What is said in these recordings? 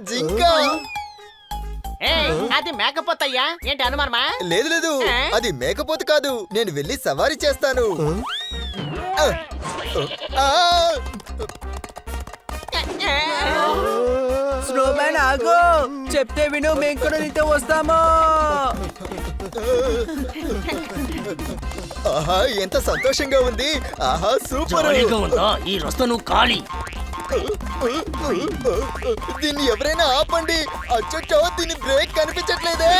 జింక. అది మేకపోతయ్యా, ఏంటి అనుమానమా? లేదు లేదు, అది మేకపోతు కాదు. నేను వెళ్ళి సవారీ చేస్తాను. స్నోమ్యాన్ ఆగు, చెప్తే విను, మేము కూడా నీతో వస్తాము. ఆహా, ఎంత సంతోషంగా ఉంది. ఆహా, సూపర్. ఈ రస్తా నువ్వు ఖాళీ. దీన్ని ఎవరైనా ఆపండి. అచ్చో, దీని బ్రేక్ కనిపించట్లేదే.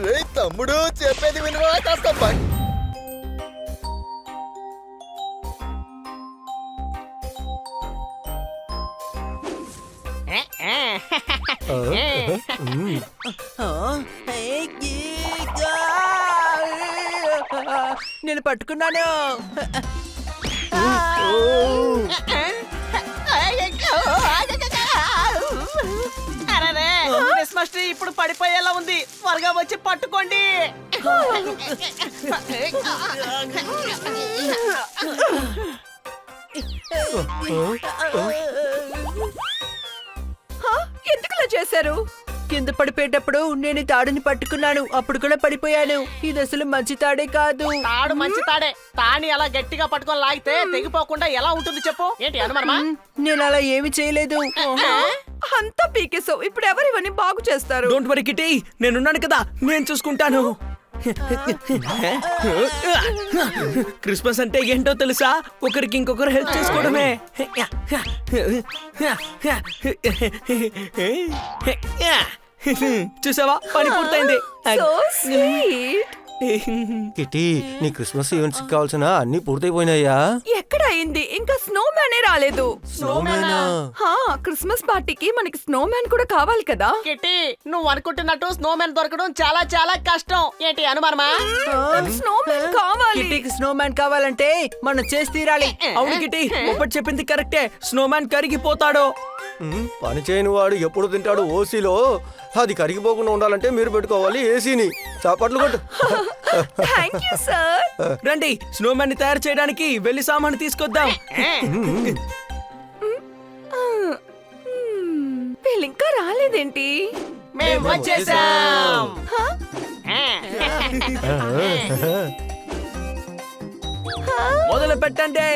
రే తమ్ముడు, చెప్పేది వినవా? కాస్త నేను పట్టుకున్నాను. క్రిస్మస్ ట్రీ ఇప్పుడు పడిపోయేలా ఉంది, త్వరగా వచ్చి పట్టుకోండి. ఎందుకులా చేశారు? కింద పడిపోయేటప్పుడు నేను తాడుని పట్టుకున్నాను, అప్పుడు కూడా పడిపోయాను. ఇది అసలు మంచి తాడే కాదు. తాడు మంచి తాడే, తాని అలా గట్టిగా పట్టుకొని లాగితే తెగిపోకుండా ఎలా ఉంటుంది చెప్పు? ఏంటి అనుమానమా? నేను అలా ఏమి చేయలేదు. అంతా పీకేసావు, ఇప్పుడు ఎవరు ఇవన్నీ బాగు చేస్తారు? డోంట్ వరీ కిట్టి, నేనున్నాను కదా, నేను చూసుకుంటాను. క్రిస్మస్ అంటే ఏంటో తెలుసా? ఒకరికి ఇంకొకరు హెల్ప్ చేసుకోవడమే. చూసావా, పని పూర్తయింది. So sweet. కిట్టి, నీ క్రిస్మస్ ఈవెంట్స్ కావాల్సిన అన్ని పూర్తయిపోయినాయా? ఎక్కడ అయింది? ఇంకా స్నో మ్యానే రాలేదు. స్నోమేనా? హా, క్రిస్మస్ పార్టీకి మనకి స్నో మ్యాన్ కూడా కావాలి కదా. కిట్టి, నువ్వు అనుకుంటున్నట్టు స్నోమెన్ దొరకడం చాలా చాలా కష్టం. ఏంటి అనుమానమా? స్నో మ్యాన్ కావాలి. కిట్టీకి స్నోమ్యాన్ కావాలంటే మనం చేసి తీరాలి. అవును కిట్టి, ఒకటి చెప్పింది కరెక్టే, స్నోమ్యాన్ కరిగిపోతాడు. పని చేయని వాడు ఎప్పుడు తింటాడు ఓసీలో? అది కరిగిపోకుండా ఉండాలంటే మీరు పెట్టుకోవాలి ఏసీని. చాపట్లు కొట్టు. Thank you sir. రండి, స్నోమ్యాన్ ని తయారు చేయడానికి వెళ్లి సామాను తీసుకొద్దాం. వీళ్ళు ఇంకా రాలేదేంటి? మేము వచ్చేసాం. మొదలు పెట్టండి.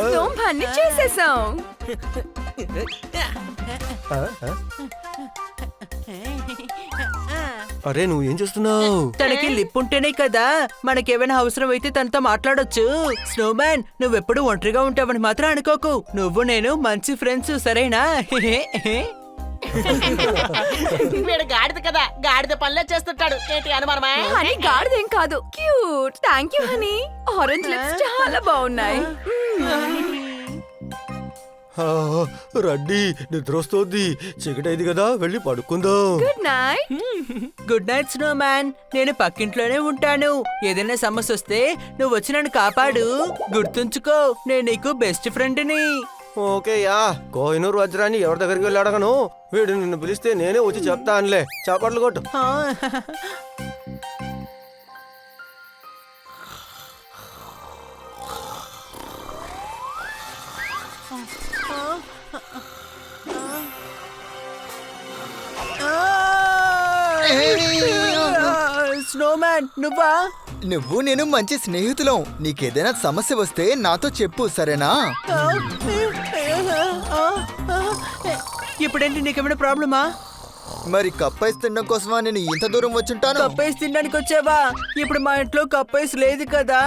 స్నో మ్యాన్ ని చేసేసాం. అరే, నువ్వు ఏం చేస్తున్నావు? తనకి లిప్ ఉంటేనే కదా మనకేమైనా అవసరం అయితే తనతో మాట్లాడొచ్చు. స్నోమ్యాన్, నువ్వెప్పుడు ఒంటరిగా ఉంటావని మాత్రం అనుకోకు. నువ్వు నేను మంచి ఫ్రెండ్స్, సరేనా? వీడు గాడిద కదా, గాడిద పనులే చేస్తుంటాడు. ఏంటి అనుమానమా? హనీ గాడిదేం కాదు, cute. Thank you honey. Orange lips చాలా బాగున్నాయి. రడ్డి, నిద్ర వస్తోంది. చీకటైంది కదా, వెళ్ళి పడుకుందాం. Good night. Good night Snowman. నేను పక్కింట్లోనే ఉంటాను. ఏదైనా సమస్య వస్తే నువ్వు వచ్చి నన్ను కాపాడు. గుర్తుంచుకో, నేను నీకు బెస్ట్ ఫ్రెండ్ని. Okay yeah. కోహినూర్ వజ్రాన్ని ఎవరి దగ్గరికి వెళ్ళి అడగను. వీడు నిన్ను పిలిస్తే నేనే వచ్చి చెప్తానులే. చాపట్లు కొట్టు. స్నోమ్యాన్, నువ్వా? నువ్వు నేను మంచి స్నేహితులం. నీకేదైనా సమస్య వస్తే నాతో చెప్పు, సరేనా? ఇప్పుడేంటి, నీకేమైనా ప్రాబ్లమా? మరి కప్పైస్ తినడం కోసమా నేను ఇంత దూరం వచ్చుంటాను? కప్పైస్ తినడానికి వచ్చావా? ఇప్పుడు మా ఇంట్లో కప్పైస్ లేదు కదా.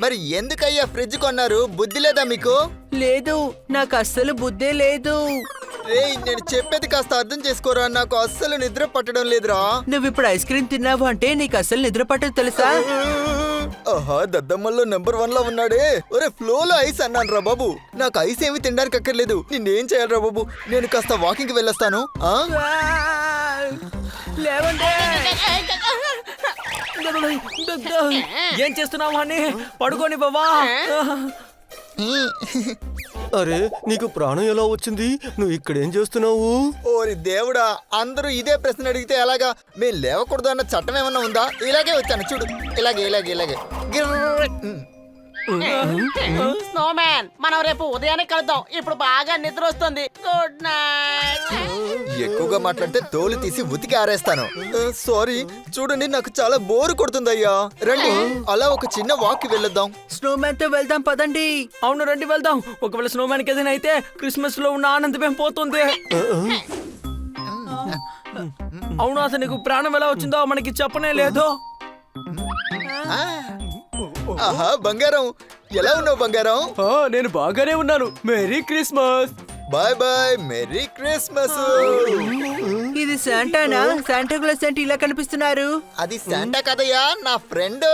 మరి ఎందుకయ్యా ఫ్రిడ్జ్ కొన్నారు? బుద్ధి లేదా మీకు? లేదు, నాకు అస్సలు బుద్ధే లేదు. రేయ్, నేను చెప్పేది కాస్త అర్థం చేసుకోరా. నాకు అస్సలు నిద్ర పట్టడం లేదురా. నువ్వు ఇప్పుడు ఐస్ క్రీమ్ తిన్నావు అంటే నీకు అస్సలు నిద్ర పట్టదు తెలుసా? ఆహా దద్దమ్మల్లో నెంబర్ 1 లో ఉన్నాడే. ఒరే ఫ్లోలో ఐస్ అన్నాను రా బాబు. నాకు ఐస్ ఏమి తినడానికి అక్కర్లేదు. నిన్నేం చేయాలరా బాబు? నేను కాస్త వాకింగ్ వెళ్ళొస్తాను. లేవండి. ఏం చేస్తున్నావు అని పడుకోని బావా. అరే నీకు ప్రాణం ఎలా వచ్చింది? నువ్వు ఇక్కడేం చేస్తున్నావు? ఓరి దేవుడా, అందరూ ఇదే ప్రశ్న అడిగితే ఎలాగా? మేము లేవకూడదు అన్న చట్టం ఏమన్నా ఉందా? ఇలాగే వచ్చాను చూడు, ఇలాగే ఇలాగే ఇలాగే. స్నోమ్యాన్, మనం రేపు ఉదయాన్నే కలుద్దాం. ఇప్పుడు బాగా నిద్ర వస్తుంది. Good night. ఎక్కువగా మాట్లాడితే తోలు తీసి ఉతికి ఆరేస్తాను. సారీ, చూడండి నాకు చాలా బోరు కొడుతుంది అయ్యా. రండి అలా ఒక చిన్న వాక్ వెళ్ళొద్దాం. స్నోమ్యాన్ తో వెళ్దాం పదండి. అవును రండి వెళ్దాం. ఒకవేళ స్నోమ్యాన్ కి ఏదైనా అయితే క్రిస్మస్ లో ఉన్న ఆనందం పోతుంది. అవును, అసలు నీకు ప్రాణం ఎలా వచ్చిందో మనకి చెప్పనే లేదు. ఆహా బంగారం, ఎలా ఉన్నావు బంగారం? నేను బాగానే ఉన్నాను. Merry Christmas. Bye bye, merry Christmas. ఇది శాంటానా? శాంటా క్లాస్ అంటే ఇలా కనిపిస్తున్నారు. అది శాంటా కదయ్యా, నా ఫ్రెండ్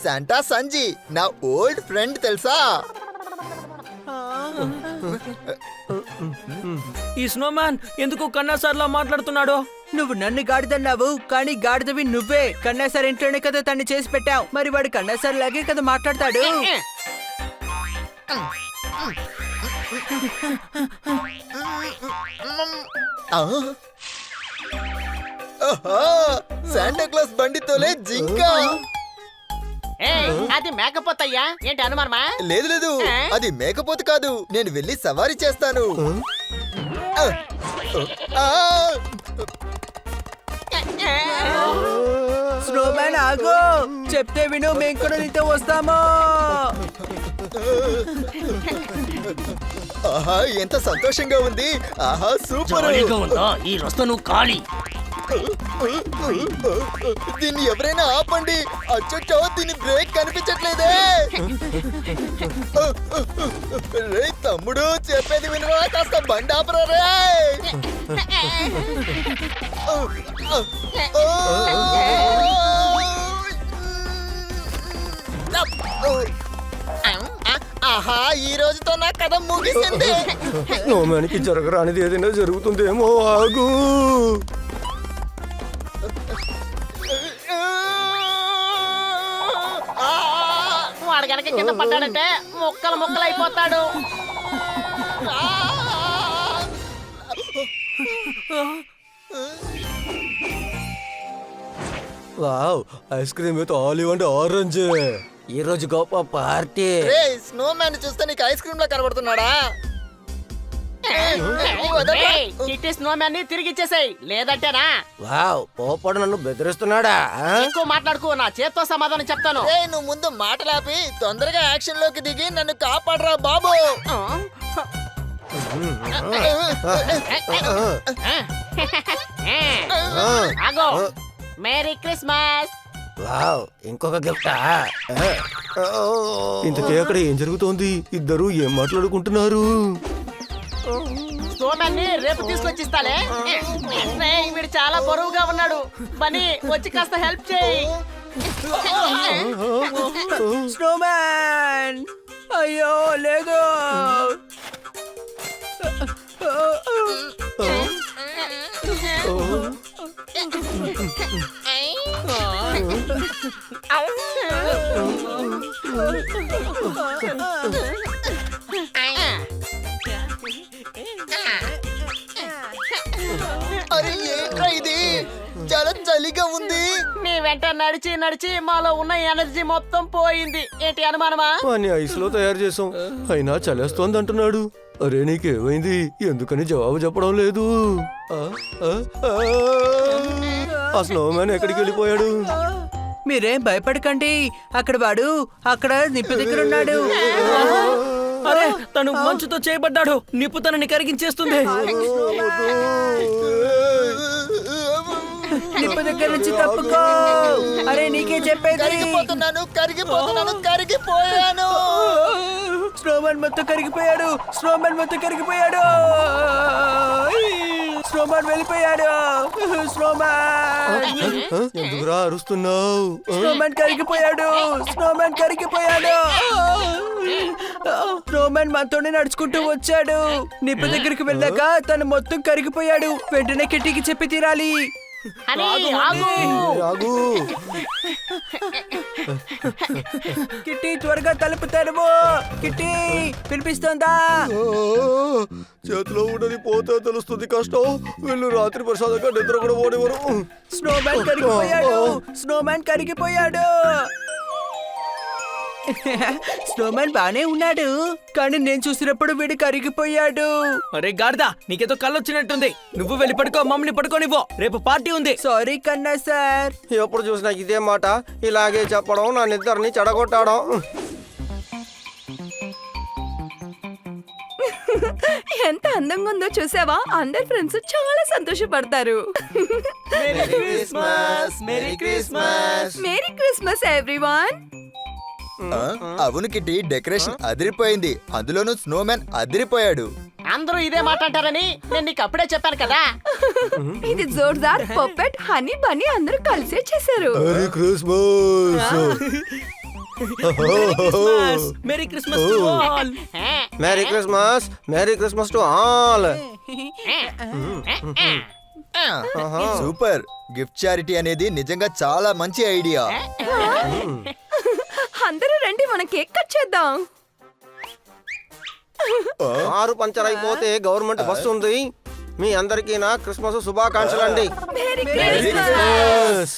శాంటా సంజీ, నా ఓల్డ్ ఫ్రెండ్ తెలుసా? ఈ స్నోమ్యాన్ ఎందుకు కన్నాసార్లా మాట్లాడుతున్నాడు? నువ్వు నన్ను గాడిదన్నావు, కానీ గాడిదవి నువ్వే. కన్నాసార్ ఇంట్లోనే కదా తన్ని చేసి పెట్టావు. మరి వాడు కన్నాసార్ లాగే కదా మాట్లాడతాడు. శాంటా క్లాస్ బండితోలే జింక. అది మేకపోతయ్యా. ఏంటి అనుమానమా? లేదు లేదు, అది మేకపోతు కాదు. నేను వెళ్ళి సవారీ చేస్తాను. స్నోమ్యాన్ ఆగో, చెప్తే విను, మేము కూడా నీతో వస్తాము. ఆహా ఎంత సంతోషంగా ఉంది. ఆహా సూపర్. ఈ రస్తా నువ్వు ఖాళీ. దీన్ని ఎవరైనా ఆపండి. అచ్చో దీని బ్రేక్ కనిపించట్లేదే. రే తమ్ముడు, చెప్పేది వినరా, కాస్త బండి ఆపరా రే. ఆహా ఈ రోజుతో నా కథ ముగిసింది. స్నోమ్యాన్కి జరగరానిది ఏదైనా జరుగుతుందేమో. ఆగు. వాడు గనక కింద పడ్డాడంటే ముక్కలు ముక్కలు అయిపోతాడు. Wow, ice cream with olive and orange. ఈ రోజు గొప్ప పార్టీ. రే స్నో మ్యాన్ చూస్తే నీకు ఐస్ క్రీమ్ లా కనబడుతున్నాడా? కిట్టి స్నోమ్యాన్ ని తిరిగి ఇచ్చేసాయి, లేదంటేనా? వావ్, పోపడు నన్ను బెదిరిస్తున్నాడా? ఎక్కువ మాట్లాడుకో, నా చేత్తో సమాధానం చెప్తాను. రే నువ్వు ముందు మాటలాపి తొందరగా యాక్షన్ లోకి దిగి నన్ను కాపాడరా బాబు. ఆగో, మేరీ క్రిస్మస్. వావ్, ఇంకొక గిఫ్టా? ఇంతకీ అక్కడ ఏం జరుగుతోంది? ఇద్దరు ఏం మాట్లాడుకుంటున్నారు? స్నోమ్యాన్ ని రేపు తీసుకొచ్చిస్తాలే. వీడు చాలా బరువుగా ఉన్నాడు. బన్నీ వచ్చి కాస్త హెల్ప్ చేయి. స్నోమ్యాన్, అయ్యో లేదు. అరే ఏంట్రా ఇది, చాలా చలిగా ఉంది. నీ వెంట నడిచి నడిచి మాలో ఉన్న ఎనర్జీ మొత్తం పోయింది. ఏంటి అనుమానమా? వాణ్ణి ఐస్ లో తయారు చేసాం, అయినా చలేస్తోంది అంటున్నాడు. అరే నీకేమైంది? ఎందుకని జవాబు చెప్పడం లేదు? ఆ స్నోమ్యాన్ ఎక్కడికి వెళ్ళిపోయాడు? మీరేం భయపడకండి, అక్కడ వాడు అక్కడ నిప్పు దగ్గర ఉన్నాడు. అరే తను మంచుతో చేయబడ్డాడు. నిప్పు తనని కరిగించేస్తుంది. నిప్పు దగ్గర నుంచి తప్పుకో. అరే నీకే చెప్పేది. కరిగిపోతున్నాను కరిగిపోతున్నాను కరిగిపోయాను. స్నోమ్యాన్ మొత్తం కరిగిపోయాడు. స్నోమ్యాన్ మొత్తం కరిగిపోయాడు. స్నోమ్యాన్ వెళ్ళిపోయాడు. స్నోమ్యాన్ ఎందుకురా అరుస్తున్నావు? స్నోమ్యాన్ కరిగిపోయాడు. స్నోమ్యాన్ కరిగిపోయాడు. స్నోమ్యాన్ మనతోనే నడుచుకుంటూ వచ్చాడు. నిప్పు దగ్గరికి వెళ్ళాక తను మొత్తం కరిగిపోయాడు. వెంటనే కిట్టీకి చెప్పి తీరాలి. హనీ ఆగు. రాగు. కిట్టి త్వరగా తలుపు తెరువు. కిట్టి వినిపిస్తోందా? చేతిలో ఉన్నది పోతే తెలుస్తుంది కష్టం. వీళ్ళు రాత్రి ప్రసాదంగా నిద్ర కూడా పోనివ్వరు. స్నోమ్యాన్ కరిగిపోయాడు. స్నోమ్యాన్ కరిగిపోయాడు. స్నోమ్యాన్ బానే ఉన్నాడు, కానీ నేను చూసినప్పుడు వీడు కరిగిపోయాడు. అరే గాడిదా, నీకేదో కళ్ళు వచ్చినట్టుంది. నువ్వు వెళ్ళి పడుకో, మమ్మల్ని పడుకోనివ్వు. రేపు పార్టీ ఉంది. సారీ కన్నా సార్. ఎప్పుడు చూసినా ఇదే మాట, ఇలాగే చెప్పడం, నా నిద్రని చెడగొట్టడం. ఎంత అందంగా ఉందో చూసావా? అందరి ఫ్రెండ్స్ చాలా సంతోషపడతారు. Merry Christmas, merry Christmas. Merry Christmas everyone. అవును కిట్టి, డెకరేషన్ అదిరిపోయింది. అందులోనూ స్నోమ్యాన్ అదిరిపోయాడు. అందరూ ఇదే మాట అంటారని నేను నీకు అప్పుడే చెప్పాను కదా. ఇది జోర్దార్ పప్పెట్ హనీ బన్నీ అందరూ కలిసే చేశారు. Merry Christmas. Merry Christmas to all. Merry Christmas. Merry Christmas to all. Super. Gift charity అనేది నిజంగా చాలా మంచి ఐడియా. అందరూ రండి, మనం కేక్ కట్ చేద్దాం. కారు పంచర్ అయిపోతే గవర్నమెంట్ బస్సు ఉంది. మీ అందరికీ నా క్రిస్మస్ శుభాకాంక్షలు అండి. Merry merry Christmas.